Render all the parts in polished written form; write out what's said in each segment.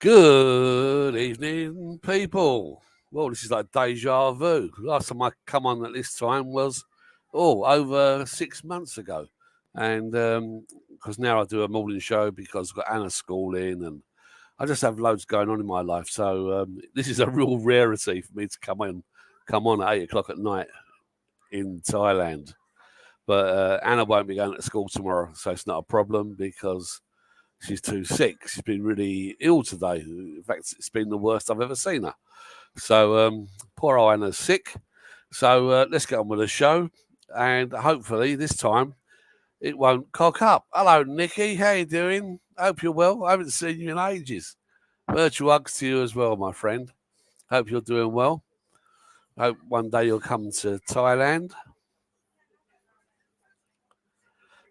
Good evening, people. Well, this is like deja vu. Last time I come on at this time was, over 6 months ago. And because now I do a morning show because I've got Anna schooling and I just have loads going on in my life. So this is a real rarity for me to come on at 8 o'clock at night in Thailand. But Anna won't be going to school tomorrow, so it's not a problem because she's too sick. She's been really ill today. In fact, it's been the worst I've ever seen her. So poor Anna's sick. So let's get on with the show. And hopefully this time it won't cock up. Hello, Nikki. How you doing? Hope you're well. I haven't seen you in ages. Virtual hugs to you as well, my friend. Hope you're doing well. Hope one day you'll come to Thailand.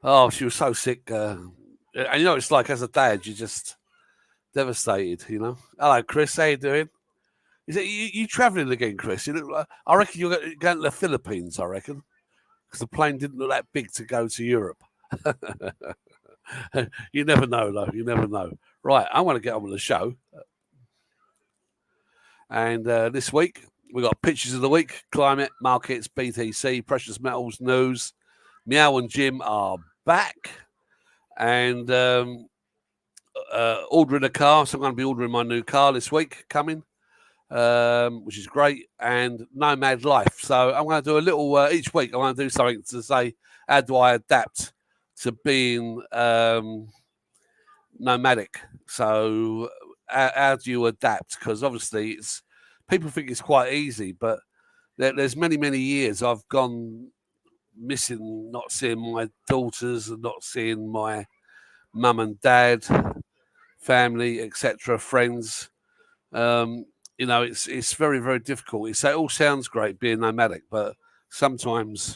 Oh, she was so sick. And you know, it's like as a dad, you're just devastated, you know. Hello, Chris. How you doing? Is it you travelling again, Chris? You look like, I reckon you're going to the Philippines, I reckon. Because the plane didn't look that big to go to Europe. You never know, though. You never know. Right, I want to get on with the show. And this week, we got pictures of the week, climate, markets, BTC, precious metals, news. Meow and Jim are back. And ordering a car. So I'm going to be ordering my new car this week coming, which is great. And Nomad Life. So I'm going to do a little, each week, I'm going to do something to say, how do I adapt to being nomadic? So how do you adapt? Because obviously people think it's quite easy, but there's many, many years I've gone missing, not seeing my daughters and not seeing my mum and dad, family, etc., friends. You know, it's very, very difficult. It all sounds great being nomadic, but sometimes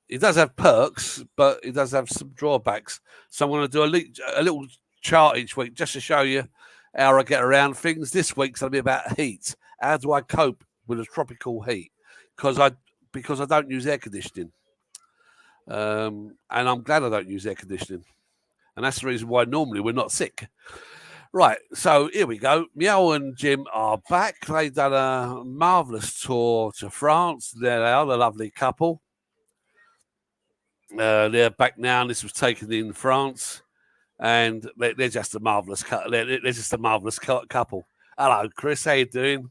it does have perks, but it does have some drawbacks. So I'm going to do a little chart each week just to show you how I get around things. This week's going to be about heat. How do I cope with a tropical heat? Because I don't use air conditioning, and I'm glad I don't use air conditioning, and that's the reason why normally we're not sick. Right, so here we go. Meow and Jim are back. They've done a marvellous tour to France. There they are, the lovely couple. They're back now, and this was taken in France, and they're just a marvellous couple. They're just a marvellous couple. Hello, Chris. How you doing?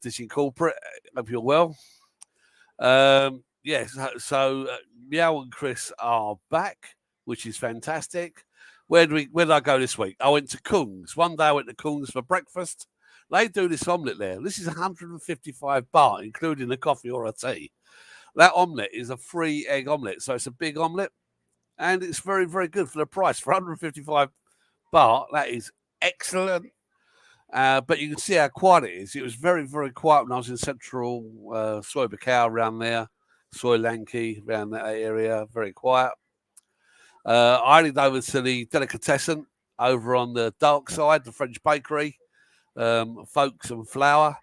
Dishing corporate. Hope you're well. So Meow and Chris are back, which is fantastic. Where did I go this week? I went to Kung's. One day I went to Kung's for breakfast. They do this omelette there. This is 155 baht, including a coffee or a tea. That omelette is a 3-egg omelette, so it's a big omelette, and it's very, very good for the price. For 155 baht, that is excellent. But you can see how quiet it is. It was very, very quiet when I was in central Soy Buakhao around there, Soy Lanky around that area, very quiet. I headed over to the delicatessen over on the dark side, the French bakery, Folks and Flour,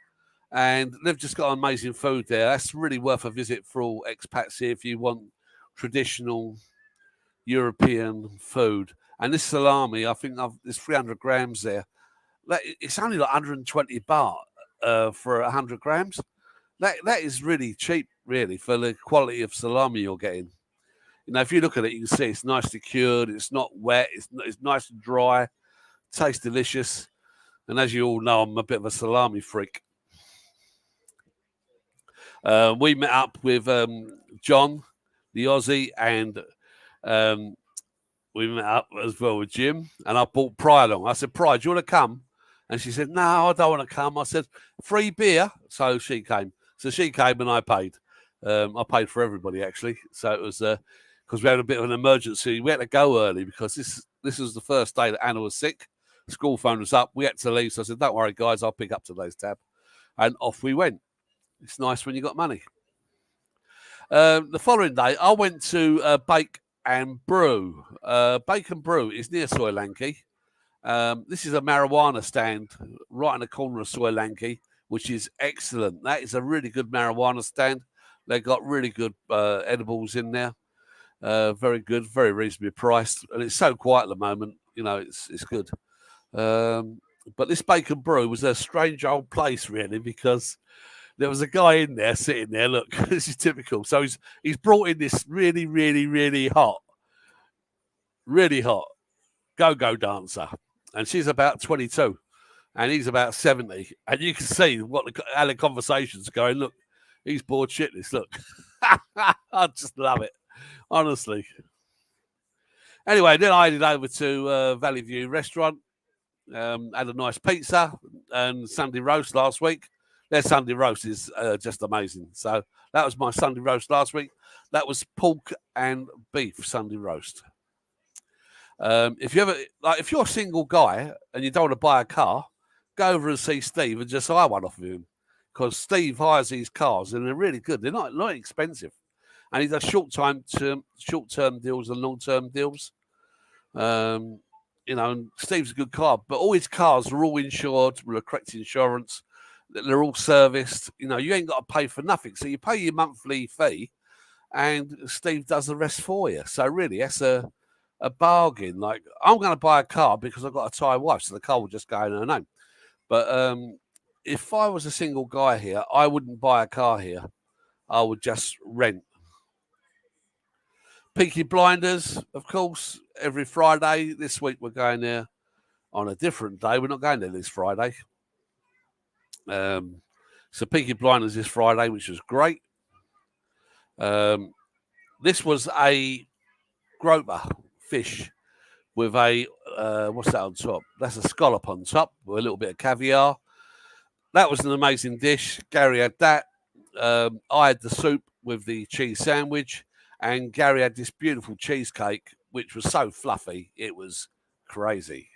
and they've just got amazing food there. That's really worth a visit for all expats here if you want traditional European food. And this salami, I think there's 300 grams there. It's only like 120 baht for 100 grams. That is really cheap, really, for the quality of salami you're getting. You know, if you look at it, you can see it's nicely cured. It's not wet. It's nice and dry. Tastes delicious. And as you all know, I'm a bit of a salami freak. We met up with John, the Aussie, and we met up as well with Jim. And I brought Pride along. I said, Pride, do you want to come? And she said, no, I don't want to come. I said, free beer. So she came. So she came and I paid. I paid for everybody, actually. So it was because we had a bit of an emergency. We had to go early because this was the first day that Anna was sick. School phone was up. We had to leave. So I said, don't worry, guys. I'll pick up today's tab. And off we went. It's nice when you got money. The following day, I went to Bake and Brew. Bake and Brew is near Soy Lanky. This is a marijuana stand right in the corner of Soy Lanky, which is excellent. That is a really good marijuana stand. They've got really good edibles in there. Very good, very reasonably priced. And it's so quiet at the moment. You know, it's good. But this Bacon Brew was a strange old place, really, because there was a guy in there sitting there. Look, this is typical. So he's brought in this really, really, really hot go-go dancer, and she's about 22, and he's about 70, and you can see how the conversations are going. Look, he's bored shitless. Look, I just love it, honestly. Anyway, then I headed over to Valley View restaurant. Had a nice pizza and Sunday roast last week. Their Sunday roast is just amazing. So that was my Sunday roast last week. That was pork and beef Sunday roast. If you're a single guy and you don't want to buy a car, go over and see Steve and just hire one off of him, because Steve hires these cars and they're really good. They're not expensive, and he does short-term deals and long-term deals. And Steve's a good car, but all his cars are all insured with the correct insurance. They're all serviced. You ain't got to pay for nothing. So you pay your monthly fee and Steve does the rest for you. So really, that's a bargain. Like, I'm going to buy a car because I've got a Thai wife, so the car will just go in her name. But if I was a single guy here, I wouldn't buy a car here. I would just rent. Peaky Blinders, of course, every Friday. This week we're going there on a different day. We're not going there this Friday. So Peaky Blinders this Friday, which was great. This was a groper fish with a, what's that on top? That's a scallop on top with a little bit of caviar. That was an amazing dish. Gary had that. I had the soup with the cheese sandwich. And Gary had this beautiful cheesecake, which was so fluffy, it was crazy.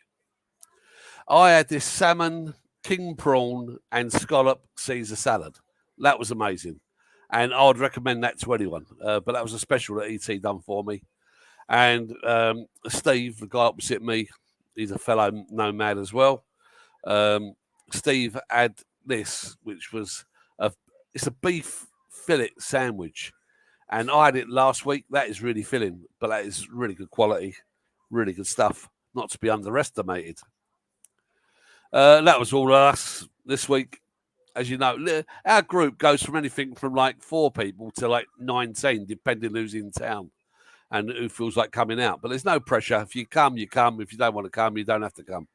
I had this salmon, king prawn, and scallop Caesar salad. That was amazing. And I would recommend that to anyone. But that was a special that ET done for me. And Steve, the guy opposite me, he's a fellow nomad as well. Steve had this, which was it's a beef fillet sandwich. And I had it last week. That is really filling, but that is really good quality, really good stuff, not to be underestimated. That was all of us this week. As you know, our group goes from anything from like 4 people to like 19, depending who's in town and who feels like coming out. But there's no pressure. If you come, you come. If you don't want to come, you don't have to come.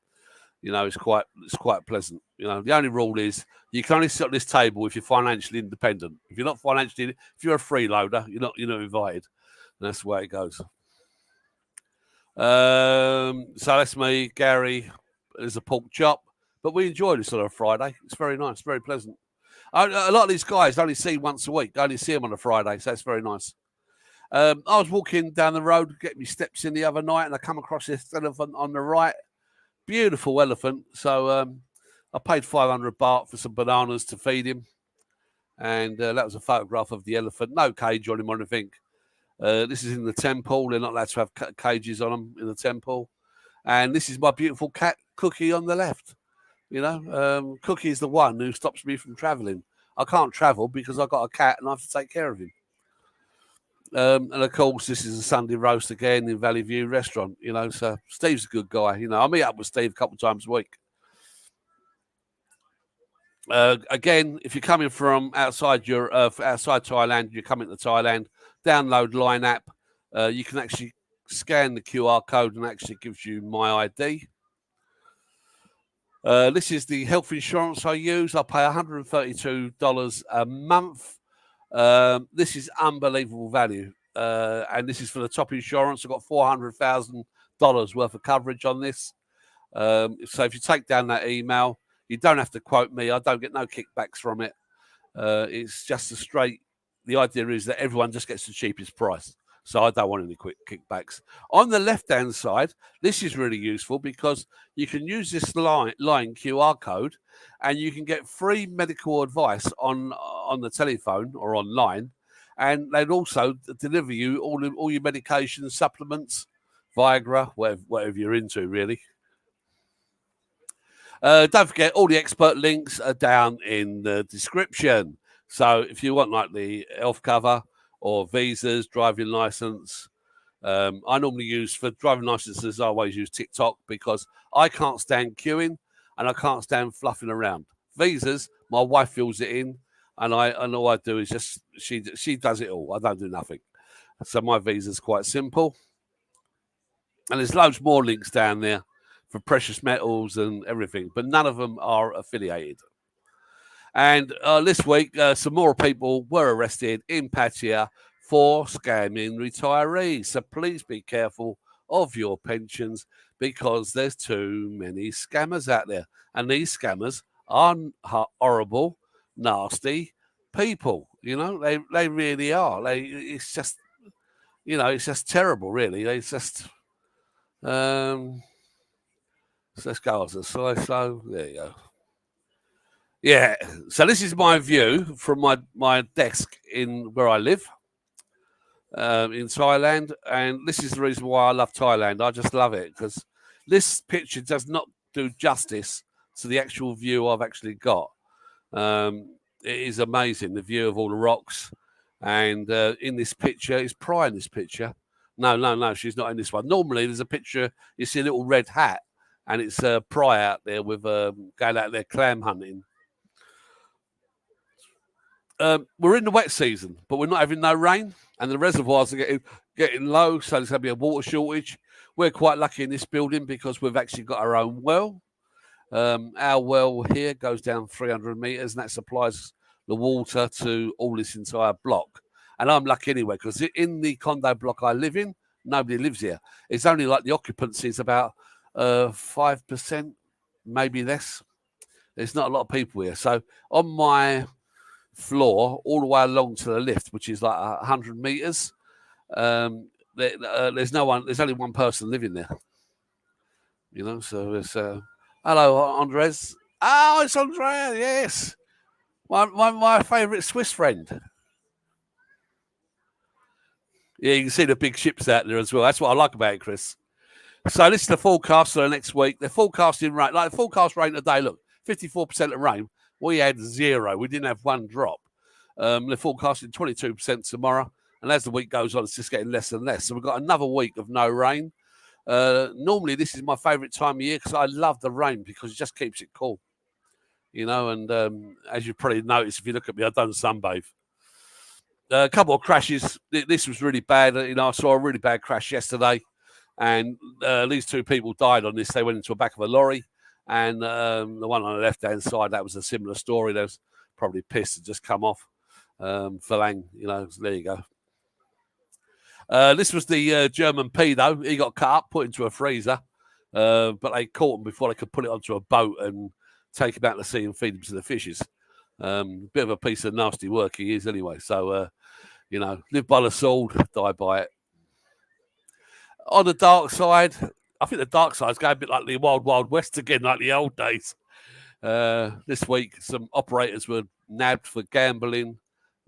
It's quite pleasant. The only rule is you can only sit at this table if you're financially independent. If you're not financially, if you're a freeloader, you're not invited. And that's the way it goes. So that's me, Gary. There's a pork chop, but we enjoy this on a Friday. It's very nice, very pleasant. A lot of these guys only see once a week. I only see them on a Friday, so it's very nice. I was walking down the road, getting my steps in the other night, and I come across this elephant on the right. Beautiful elephant. So I paid 500 baht for some bananas to feed him. And that was a photograph of the elephant. No cage on him or anything. This is in the temple. They're not allowed to have cages on them in the temple. And this is my beautiful cat, Cookie, on the left. Cookie is the one who stops me from traveling. I can't travel because I've got a cat and I have to take care of him. And of course, this is a Sunday roast again in Valley View restaurant. So Steve's a good guy. I meet up with Steve a couple of times a week. Again, if you're coming from outside Thailand, you're coming to Thailand, download Line app. You can actually scan the QR code and actually gives you my ID. This is the health insurance I use. I pay $132 a month. This is unbelievable value. And this is for the top insurance. I've got $400,000 worth of coverage on this. So if you take down that email, you don't have to quote me. I don't get no kickbacks from it. It's just the idea is that everyone just gets the cheapest price. So I don't want any quick kickbacks. On the left-hand side, this is really useful because you can use this line QR code and you can get free medical advice on the telephone or online. And they'd also deliver you all your medications, supplements, Viagra, whatever you're into, really. Don't forget, all the expert links are down in the description. So if you want like the health cover or visas, driving license, I normally use for driving licenses, I always use TikTok because I can't stand queuing. and I can't stand fluffing around. Visas, my wife fills it in, and all I do is just she does it all. I don't do nothing. So my visa's quite simple. And there's loads more links down there for precious metals and everything, but none of them are affiliated. And this week, some more people were arrested in Pattaya for scamming retirees. So please be careful of your pensions because there's too many scammers out there. And these scammers are horrible, nasty people. You know, they really are. It's just, it's just terrible, really. It's just, so let's go on. So there you go. Yeah, so this is my view from my desk in where I live in Thailand, and this is the reason why I love Thailand. I just love it because this picture does not do justice to the actual view I've actually got. It is amazing, the view of all the rocks, and in this picture, is Pry in this picture? No, she's not in this one. Normally, there's a picture, you see a little red hat, and it's Pry out there with going out there clam hunting. We're in the wet season, but we're not having no rain, and the reservoirs are getting low, so there's going to be a water shortage. We're quite lucky in this building because we've actually got our own well. Our well here goes down 300 metres, and that supplies the water to all this entire block. And I'm lucky anyway, because in the condo block I live in, nobody lives here. It's only like the occupancy is about 5%, maybe less. There's not a lot of people here. So on my floor all the way along to the lift, which is like 100 meters, there's no one. There's only one person living there. So it's hello, Andres. Oh, it's Andrea. Yes, my favourite Swiss friend. Yeah, you can see the big ships out there as well. That's what I like about it, Chris. So this is the forecast for the next week. They're forecasting rain, like the forecast rain today. Look, 54% of rain. We had 0. We didn't have one drop. They're forecasting 22% tomorrow. And as the week goes on, it's just getting less and less. So we've got another week of no rain. Normally, this is my favourite time of year because I love the rain because it just keeps it cool. And as you probably noticed, if you look at me, I don't sunbathe. A couple of crashes. This was really bad. I saw a really bad crash yesterday. And these two people died on this. They went into the back of a lorry. And the one on the left-hand side, that was a similar story. They was probably pissed and just come off. Falang, so there you go. This was the German pedo. He got cut up, put into a freezer. But they caught him before they could put it onto a boat and take him out to the sea and feed him to the fishes. Bit of a piece of nasty work he is anyway. So, live by the sword, die by it. On the dark side, I think the dark side's going a bit like the Wild Wild West again, like the old days. This week, some operators were nabbed for gambling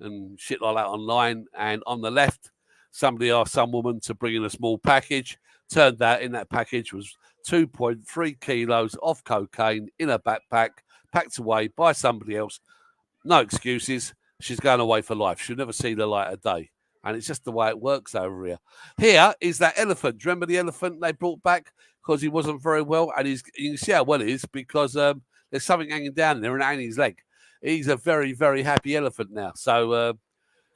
and shit like that online. And on the left, somebody asked some woman to bring in a small package. Turned out in that package was 2.3 kilos of cocaine in a backpack, packed away by somebody else. No excuses. She's going away for life. She'll never see the light of day. And it's just the way it works over here. Here is that elephant. Do you remember the elephant they brought back because he wasn't very well? And you can see how well it is because there's something hanging down there and hanging his leg. He's a very, very happy elephant now. So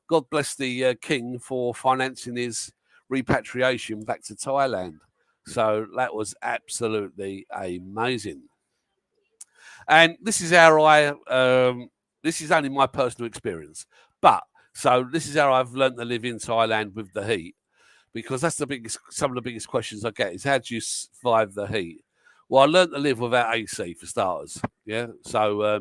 God bless the king for financing his repatriation back to Thailand. So that was absolutely amazing. And this is how this is only my personal experience. But so this is how I've learned to live in Thailand with the heat, because that's some of the biggest questions I get is how do you survive the heat? Well, I learned to live without AC for starters. Yeah. So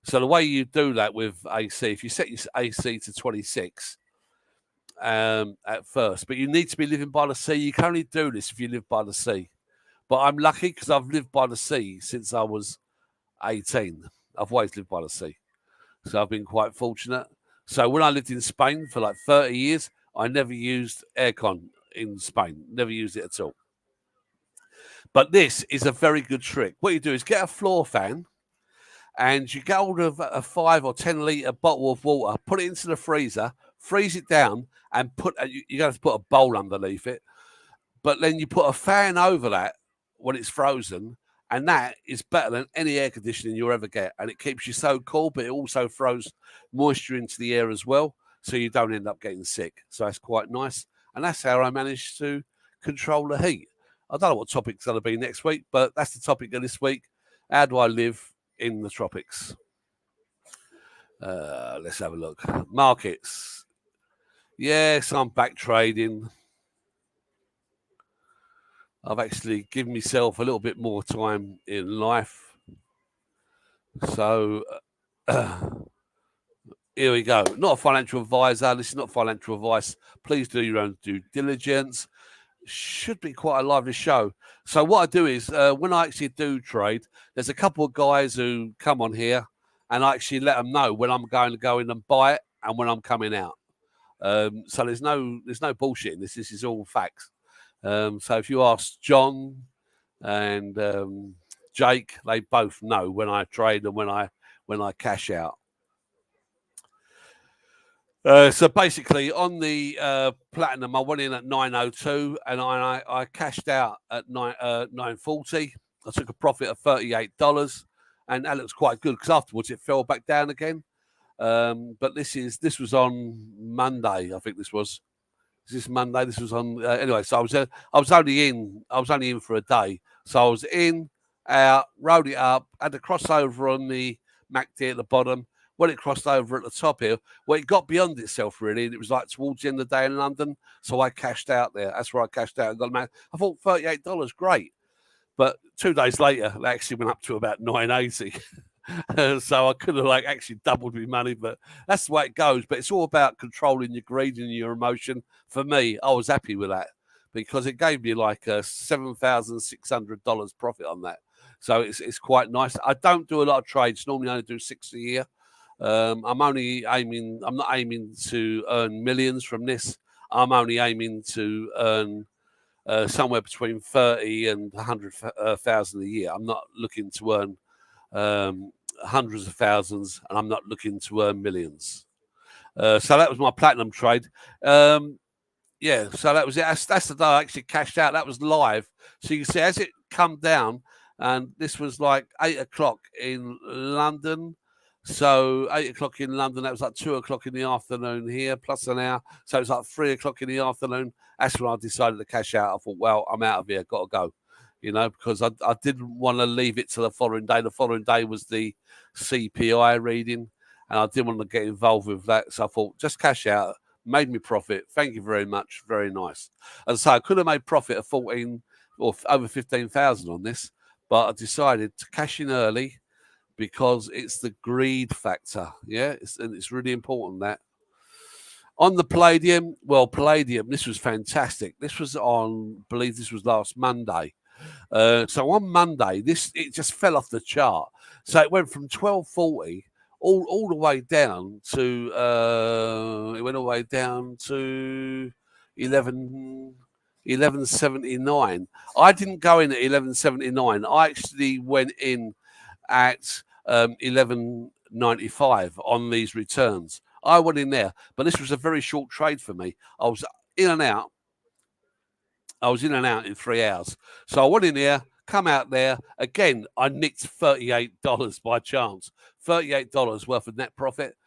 the way you do that with AC, if you set your AC to 26 at first, but you need to be living by the sea. You can only do this if you live by the sea. But I'm lucky because I've lived by the sea since I was 18. I've always lived by the sea. So I've been quite fortunate. So when I lived in Spain for like 30 years, I never used aircon in Spain. Never used it at all. But this is a very good trick. What you do is get a floor fan and you get hold of a 5 or 10 litre bottle of water, put it into the freezer, freeze it down, and you have to put a bowl underneath it. But then you put a fan over that when it's frozen, And that is better than any air conditioning you'll ever get. And it keeps you so cool, but it also throws moisture into the air as well, so you don't end up getting sick. So that's quite nice. And that's how I managed to control the heat. I don't know what topic's going to be next week, but that's the topic of this week. How do I live in the tropics? Let's have a look. Markets. Yes, I'm back trading. I've actually given myself a little bit more time in life. So here we go. Not a financial advisor. This is not financial advice. Please do your own due diligence. Should be quite a lively show. So what I do is when I actually do trade, there's a couple of guys who come on here and I actually let them know when I'm going to go in and buy it and when I'm coming out. So there's no bullshit in this. This is all facts. So if you ask John and Jake, they both know when I trade and when I cash out. So basically, on the platinum, I went in at 902 and I cashed out at 940. I took a profit of $38, and that looks quite good because afterwards it fell back down again. But this was on Monday, I think this was. Is this Monday? This was on anyway. So I was only in for a day. So I was in, out, rode it up, had a crossover on the MACD at the bottom. When it crossed over at the top here, well, it got beyond itself really, and it was like towards the end of the day in London. So I cashed out there. That's where I cashed out and got mad. I thought $38, great. But 2 days later, they actually went up to about 980. So I could have actually doubled my money, but that's the way it goes. But it's all about controlling your greed and your emotion. For me, I was happy with that because it gave me like a $7,600 profit on that. So it's quite nice. I don't do a lot of trades. Normally I only do 6 a year. I'm not aiming to earn millions from this. I'm only aiming to earn somewhere between 30 and 100,000 a year. I'm not looking to earn hundreds of thousands, and I'm not looking to earn millions. So that was my platinum trade. So that was it. That's the day I actually cashed out. That was live. So you can see as it come down, and this was like 8 o'clock in London. So 8 o'clock in London, that was like 2 o'clock in the afternoon here, plus an hour. So it was like 3 o'clock in the afternoon. That's when I decided to cash out. I thought, well, I'm out of here, got to go. Because I didn't want to leave it to the following day. The following day was the CPI reading, and I didn't want to get involved with that. So I thought, just cash out, made me profit. Thank you very much. Very nice. And so I could have made profit of 14 or over 15,000 on this, but I decided to cash in early because it's the greed factor. Yeah, it's really important that. On the Palladium, this was fantastic. This was I believe this was last Monday. So on Monday, it just fell off the chart. So it went from 1240 all the way down to it went all the way down to 1179. I didn't go in at 1179. I actually went in at 1195 on these returns. I went in there, but this was a very short trade for me. I was in and out in 3 hours. So I went in there, come out there. Again, I nicked $38 by chance. $38 worth of net profit.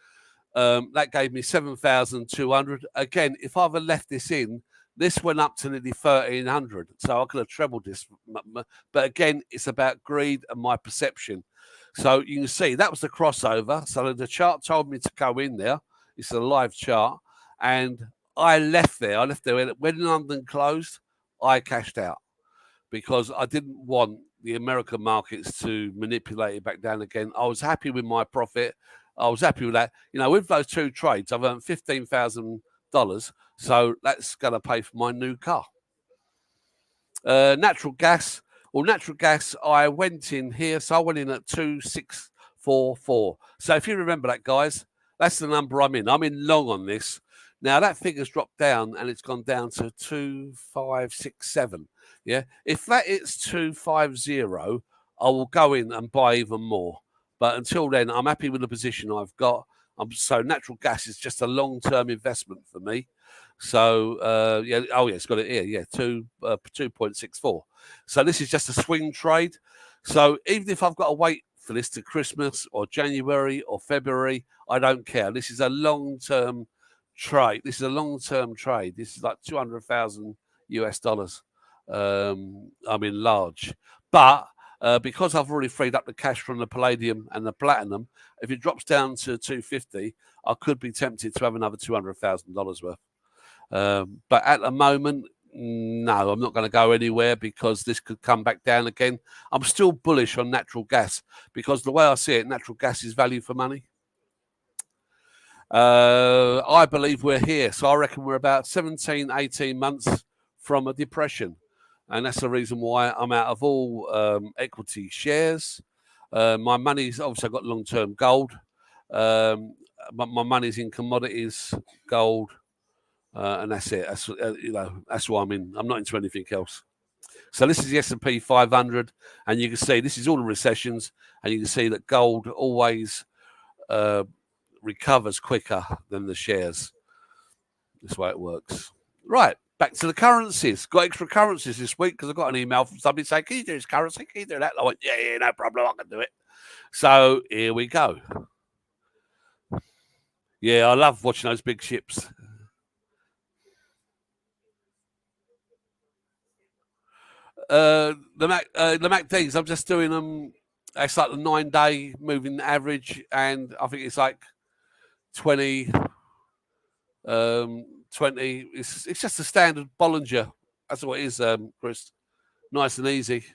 That gave me 7,200. Again, if I had left this in, this went up to nearly 1,300. So I could have trebled this. But again, it's about greed and my perception. So you can see that was the crossover. So the chart told me to go in there. It's a live chart. And I left there. When London closed, I cashed out because I didn't want the American markets to manipulate it back down again. I was happy with my profit. I was happy with that. With those 2 trades, I've earned $15,000. So that's going to pay for my new car. Natural gas. Well, natural gas, I went in here. So I went in at 2644. So if you remember that, guys, that's the number I'm in. I'm in long on this. Now, that figure's dropped down and it's gone down to 2567. Yeah. If that is 250, I will go in and buy even more. But until then, I'm happy with the position I've got. So natural gas is just a long-term investment for me. So, it's got it here. Yeah, 2.64. So this is just a swing trade. So even if I've got to wait for this to Christmas or January or February, I don't care. This is a long-term trade. This is a long-term trade. This is like 200,000 US dollars. I mean, large. But because I've already freed up the cash from the palladium and the platinum, if it drops down to 250, I could be tempted to have another $200,000 worth. But at the moment, no, I'm not going to go anywhere because this could come back down again. I'm still bullish on natural gas because the way I see it, natural gas is value for money. I believe we're here. So I reckon we're about 17, 18 months from a depression. And that's the reason why I'm out of all equity shares. My money's obviously I've got long-term gold. But my money's in commodities, gold, and that's it. That's that's why I'm in. I'm not into anything else. So this is the S&P 500, and you can see this is all the recessions, and you can see that gold always recovers quicker than the shares. That's the way it works. Right, back to the currencies. Got extra currencies this week because I got an email from somebody saying, "Can you do this currency? Can you do that?" I went, "Yeah, no problem. I can do it." So here we go. Yeah, I love watching those big ships. The MACDs, I'm just doing them. It's like the 9-day moving average, and I think it's like 20. 20. It's just a standard Bollinger. That's what it is, Chris. Nice and easy.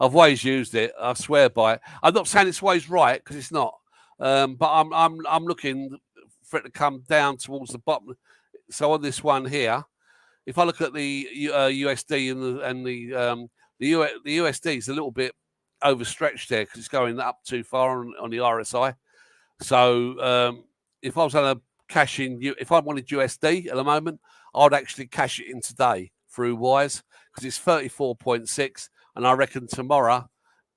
I've always used it. I swear by it. I'm not saying it's always right because it's not. But I'm looking for it to come down towards the bottom. So on this one here, if I look at the USD and the USD is a little bit overstretched there because it's going up too far on the RSI. So if I was going to cash in, if I wanted USD at the moment, I'd actually cash it in today through Wise because it's 34.6, and I reckon tomorrow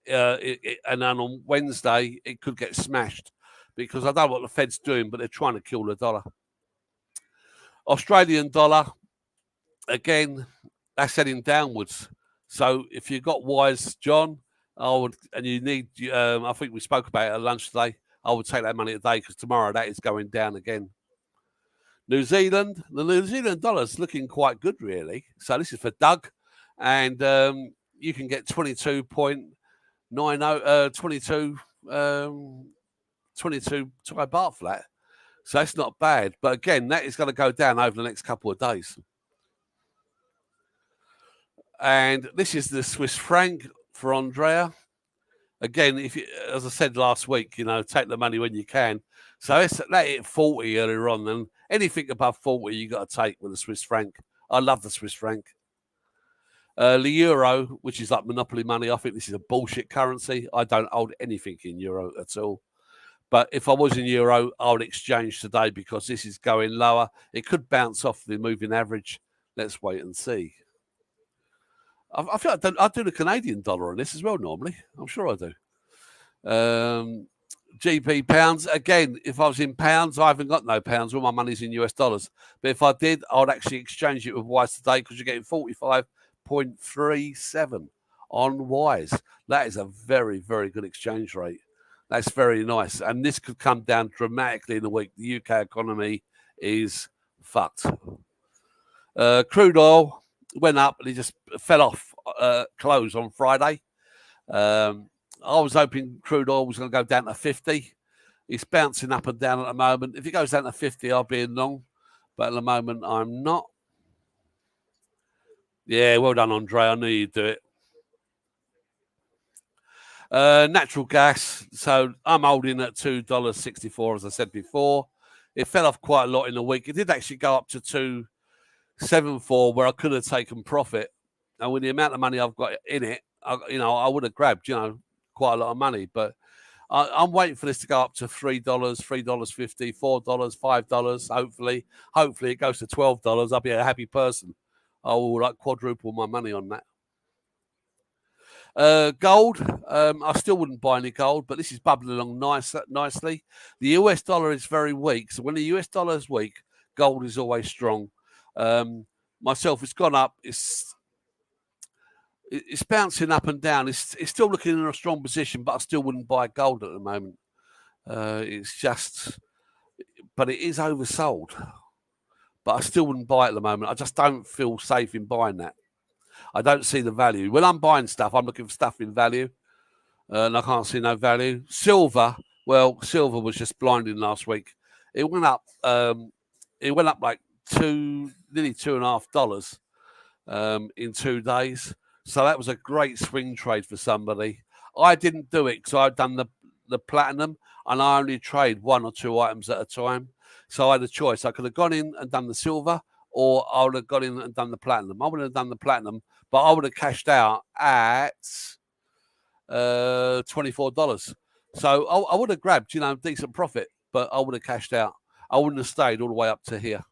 and then on Wednesday it could get smashed because I don't know what the Fed's doing, but they're trying to kill the dollar. Australian dollar, again, that's heading downwards. So if you've got Wise, John, I would, and you need, I think we spoke about it at lunch today, I would take that money today because tomorrow that is going down again. New Zealand, the New Zealand dollar's looking quite good, really. So this is for Doug, and you can get 22.90, 22 Thai baht for that. So that's not bad. But again, that is going to go down over the next couple of days. And this is the Swiss franc for Andrea. Again, if you, as I said last week, take the money when you can. So it's that hit 40 earlier on, and anything above 40 you got to take with the Swiss franc. I love the Swiss franc. The euro, which is like monopoly money, I think this is a bullshit currency. I don't hold anything in euro at all. But if I was in euro, I would exchange today because this is going lower. It could bounce off the moving average. Let's wait and see. I feel like I do the Canadian dollar on this as well normally. I'm sure I do. GP pounds. Again, if I was in pounds, I haven't got no pounds. All my money's in US dollars. But if I did, I'd actually exchange it with Wise today because you're getting 45.37 on Wise. That is a very, very good exchange rate. That's very nice. And this could come down dramatically in a week. The UK economy is fucked. Crude oil went up and it just fell off close on Friday. I was hoping crude oil was going to go down to 50. It's bouncing up and down at the moment. If it goes down to 50, I'll be in long. But at the moment, I'm not. Yeah, well done, Andre. I knew you'd do it. Natural gas. So I'm holding at $2.64, as I said before. It fell off quite a lot in the week. It did actually go up to $2.74, where I could have taken profit. And with the amount of money I've got in it, I would have grabbed, quite a lot of money. But I'm waiting for this to go up to $3, $3.50, $4, $5. Hopefully it goes to $12. I'll be a happy person. I will quadruple my money on that. Gold, I still wouldn't buy any gold, but this is bubbling along nicely. The US dollar is very weak. So when the US dollar is weak, gold is always strong. Myself, it's gone up. it's bouncing up and down. It's still looking in a strong position, but I still wouldn't buy gold at the moment. It's just, but it is oversold. But I still wouldn't buy it at the moment. I just don't feel safe in buying that. I don't see the value. When I'm buying stuff, I'm looking for stuff in value, and I can't see no value. Silver, well, silver was just blinding last week. It went up. It went up like nearly $2.50 in 2 days. So that was a great swing trade for somebody. I didn't do it because I'd done the platinum, and I only trade 1 or 2 items at a time. So I had a choice. I could have gone in and done the silver, or I would have gone in and done the platinum. I would have done the platinum, but I would have cashed out at $24. So I would have grabbed, decent profit, but I would have cashed out. I wouldn't have stayed all the way up to here.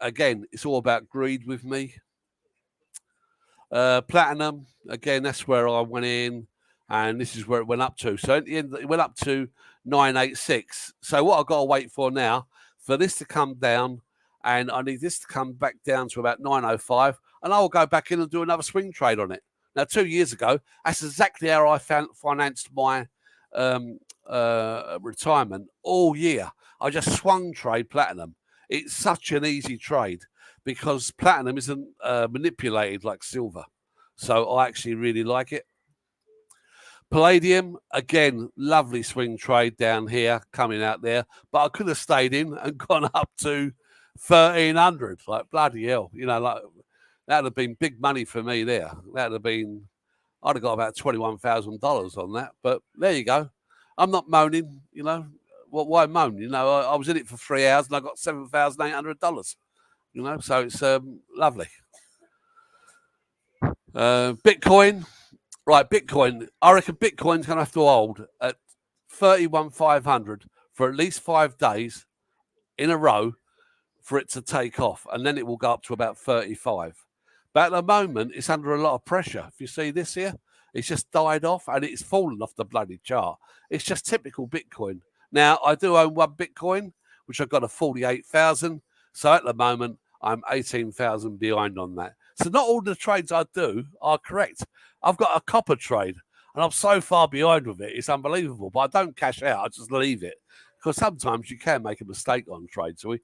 Again, it's all about greed with me. Platinum, again, that's where I went in, and this is where it went up to. So at the end, it went up to 986. So what I've got to wait for now, for this to come down, and I need this to come back down to about 905, and I will go back in and do another swing trade on it. Now, 2 years ago, that's exactly how I financed my retirement all year. I just swung trade platinum. It's such an easy trade because platinum isn't manipulated like silver. So I actually really like it. Palladium, again, lovely swing trade down here, coming out there. But I could have stayed in and gone up to 1,300. Like, bloody hell. Like that would have been big money for me there. That would have been, I'd have got about $21,000 on that. But there you go. I'm not moaning, why moan? I was in it for 3 hours and I got $7,800. So it's lovely. Bitcoin, right? Bitcoin. I reckon Bitcoin's going to have to hold at 31,500 for at least 5 days in a row for it to take off, and then it will go up to about 35. But at the moment, it's under a lot of pressure. If you see this here, it's just died off and it's fallen off the bloody chart. It's just typical Bitcoin. Now, I do own one Bitcoin, which I've got a 48,000. So at the moment, I'm 18,000 behind on that. So not all the trades I do are correct. I've got a copper trade, and I'm so far behind with it. It's unbelievable. But I don't cash out. I just leave it because sometimes you can make a mistake on trades. So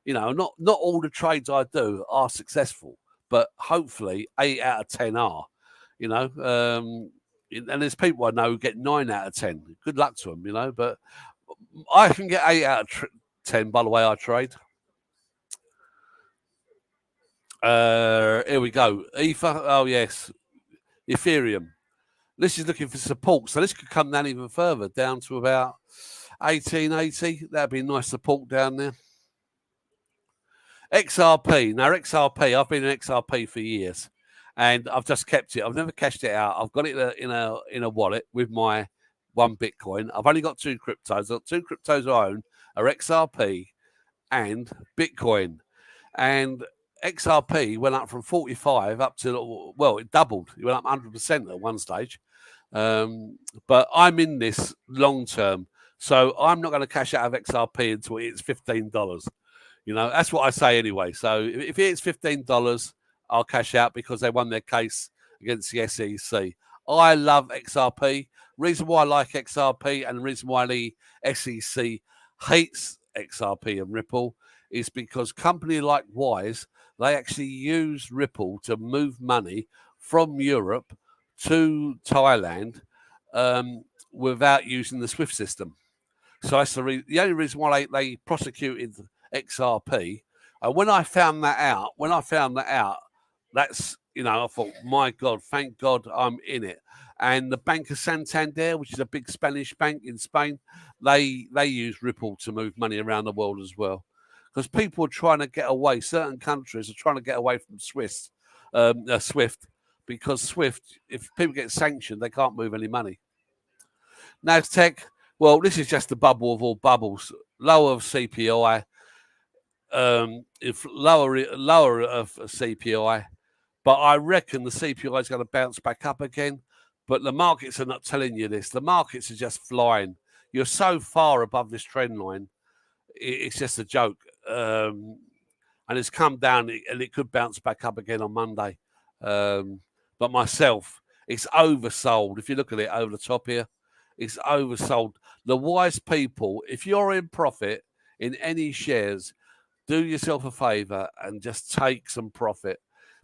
not all the trades I do are successful, but hopefully 8 out of 10 are. And there's people I know who get 9 out of 10. Good luck to them, but I can get 8 out of 10 by the way I trade. Here we go. Ether. Oh, yes. Ethereum. This is looking for support. So this could come down even further, down to about 1880. That'd be nice support down there. XRP. Now, XRP, I've been in XRP for years, and I've just kept it. I've never cashed it out. I've got it in a wallet with my one Bitcoin. I've only got 2 cryptos. I've got 2 cryptos I own are XRP and Bitcoin. And XRP went up from 45 up to, well, it doubled. It went up 100% at one stage. But I'm in this long term. So I'm not going to cash out of XRP until it's $15. That's what I say anyway. So if it's $15, I'll cash out because they won their case against the SEC. I love XRP. Reason why I like XRP and the reason why the SEC hates XRP and Ripple is because company like Wise, they actually use Ripple to move money from Europe to Thailand without using the SWIFT system. So that's the only reason why they prosecuted XRP. And when I found that out, that's, I thought, my God, thank God I'm in it. And the Bank of Santander, which is a big Spanish bank in Spain, they use Ripple to move money around the world as well. Because people are trying to get away, certain countries are trying to get away from SWIFT, because SWIFT, if people get sanctioned, they can't move any money. Nasdaq, well, this is just the bubble of all bubbles. Lower of CPI, if lower of CPI, but I reckon the CPI is going to bounce back up again. But the markets are not telling you this. The markets are just flying. You're so far above this trend line. It's just a joke. And it's come down and it could bounce back up again on Monday. But but myself, it's oversold. If you look at it over the top here, it's oversold. The wise people, if you're in profit in any shares, do yourself a favor and just take some profit,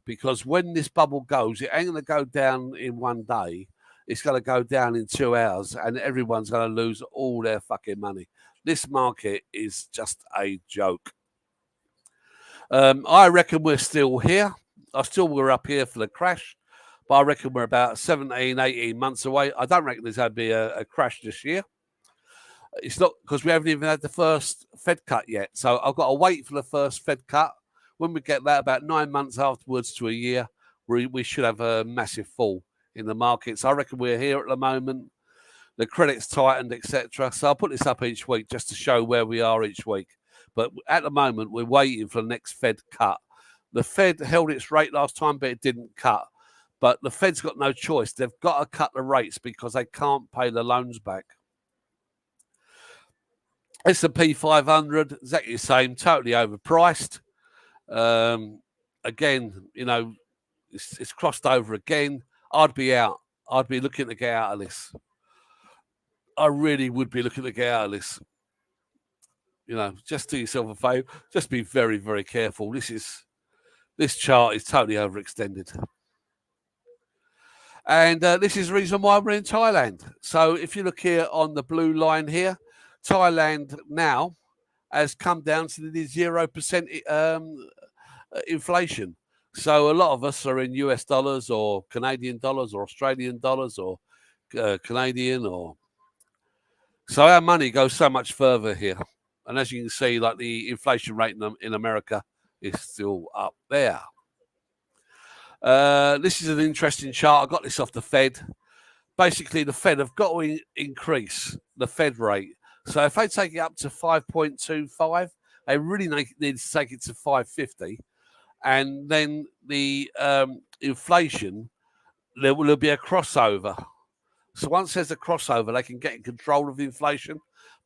because when this bubble goes, it ain't going to go down in one day. It's going to go down in 2 hours, and everyone's going to lose all their fucking money. This market is just a joke. I reckon we're still here. We're up here for the crash, but I reckon we're about 17, 18 months away. I don't reckon there's going to be a crash this year. It's not because we haven't even had the first Fed cut yet. So I've got to wait for the first Fed cut. When we get that, about 9 months afterwards to a year, we should have a massive fall in the markets. I reckon we're here at the moment. The credit's tightened, etc. So I'll put this up each week just to show where we are each week. But at the moment, we're waiting for the next Fed cut. The Fed held its rate last time, but it didn't cut. But the Fed's got no choice. They've got to cut the rates because they can't pay the loans back. S&P 500, exactly the same, totally overpriced. Again, you know, it's crossed over again. I'd be out. I'd be looking to get out of this. I really would be looking to get out of this. You know, just do yourself a favor. Just be very, very careful. This chart is totally overextended. And this is the reason why we're in Thailand. So if you look here on the blue line here, Thailand now has come down to the 0% inflation. So a lot of us are in US dollars or Canadian dollars or Australian dollars or Canadian or... So our money goes so much further here. And as you can see, like the inflation rate in America is still up there. This is an interesting chart. I got this off the Fed. Basically, the Fed have got to increase the Fed rate. So if they take it up to 5.25, they really need to take it to 5.50. And then the inflation, there will be a crossover. So once there's a crossover, they can get in control of the inflation.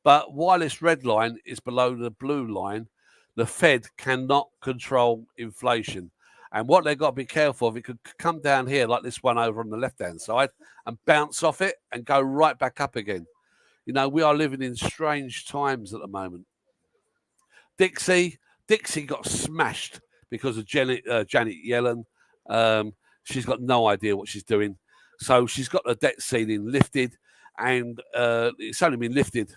But while this red line is below the blue line, the Fed cannot control inflation. And what they've got to be careful of, it could come down here like this one over on the left-hand side and bounce off it and go right back up again. You know, we are living in strange times at the moment. Dixie got smashed because of Janet Yellen. She's got no idea what she's doing. So she's got the debt ceiling lifted, and it's only been lifted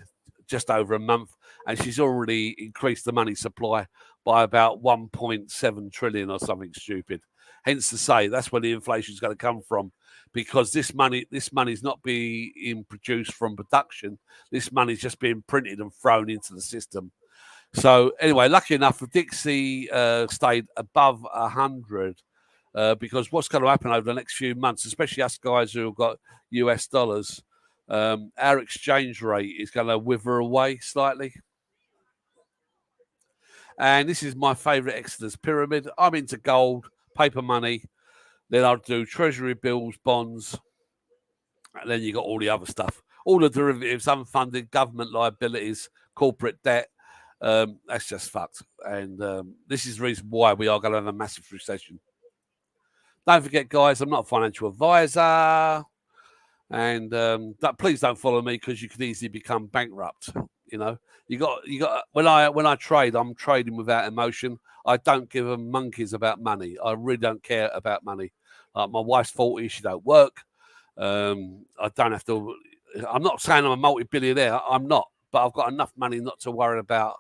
just over a month, and she's already increased the money supply by about 1.7 trillion or something stupid. Hence to say that's where the inflation is going to come from, because this money's not being produced from production. This money's just being printed and thrown into the system. So anyway, lucky enough, Dixie stayed above 100 because what's going to happen over the next few months, especially us guys who have got US dollars, our exchange rate is going to wither away slightly. And this is my favorite Exodus pyramid. I'm into gold, paper money. Then I'll do treasury bills, bonds. And then you got all the other stuff. All the derivatives, unfunded, government liabilities, corporate debt. That's just fucked. And this is the reason why we are going to have a massive recession. Don't forget, guys, I'm not a financial advisor. And please don't follow me, because you could easily become bankrupt. You know, you got. When I trade, I'm trading without emotion. I don't give a monkeys about money. I really don't care about money. My wife's 40; she don't work. I don't have to. I'm not saying I'm a multi-billionaire. I'm not, but I've got enough money not to worry about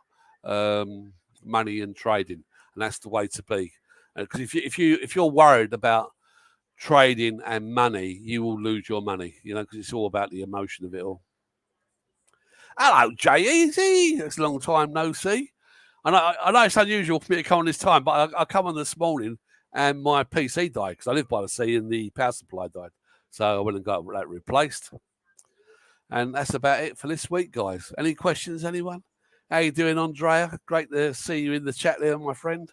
money and trading, and that's the way to be. Because if you're worried about trading and money, you will lose your money. You know, because it's all about the emotion of it all. Hello, J-Easy. It's a long time no see. I know it's unusual for me to come on this time, but I come on this morning and my PC died because I live by the sea and the power supply died. So I went and got that replaced. And that's about it for this week, guys. Any questions, anyone? How you doing, Andrea? Great to see you in the chat there, my friend.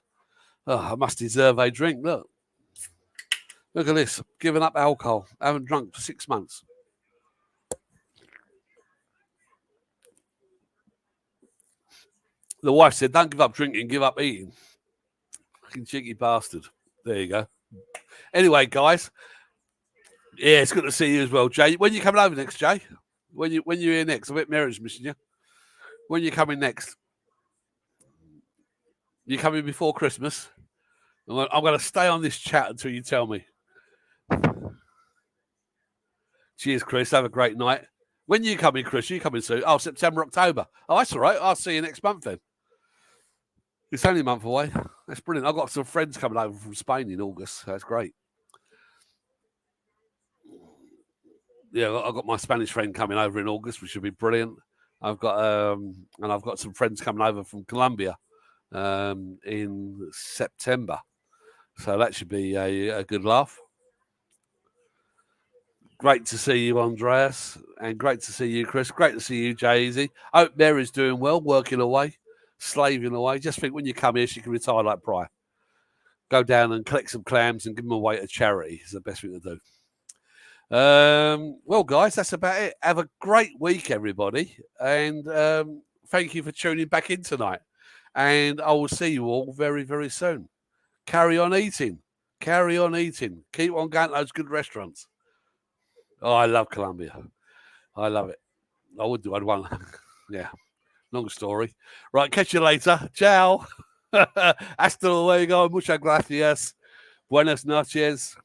Oh, I must deserve a drink. Look at this. Giving up alcohol. I haven't drunk for 6 months. The wife said, don't give up drinking, give up eating. Fucking cheeky bastard. There you go. Anyway, guys, Yeah, it's good to see you as well, Jay. When you coming over next, Jay? When you're here next? I bet Mary's missing you. When you coming next? You coming before Christmas? I'm going to stay on this chat until you tell me. Cheers, Chris. Have a great night. When you coming, Chris? You coming soon? Oh, September, October. Oh, that's all right. I'll see you next month then. It's only a month away. That's brilliant. I've got some friends coming over from Spain in August. That's great. Yeah, I've got my Spanish friend coming over in August, which should be brilliant. I've got some friends coming over from Colombia in September, so that should be a good laugh. Great to see you, Andreas, and great to see you, Chris. Great to see you, Jay-Z. I hope Mary's doing well, working away, slaving away. Just think when you come here, she can retire like Pry. Go down and collect some clams and give them away to charity. Is the best thing to do. Well, guys, that's about it. Have a great week, everybody, and thank you for tuning back in tonight. And I will see you all very, very soon. Carry on eating. Carry on eating. Keep on going to those good restaurants. Oh, I love Colombia. I love it. I would do. I'd want. Yeah. Long story. Right. Catch you later. Ciao. Hasta luego. Muchas gracias. Buenas noches.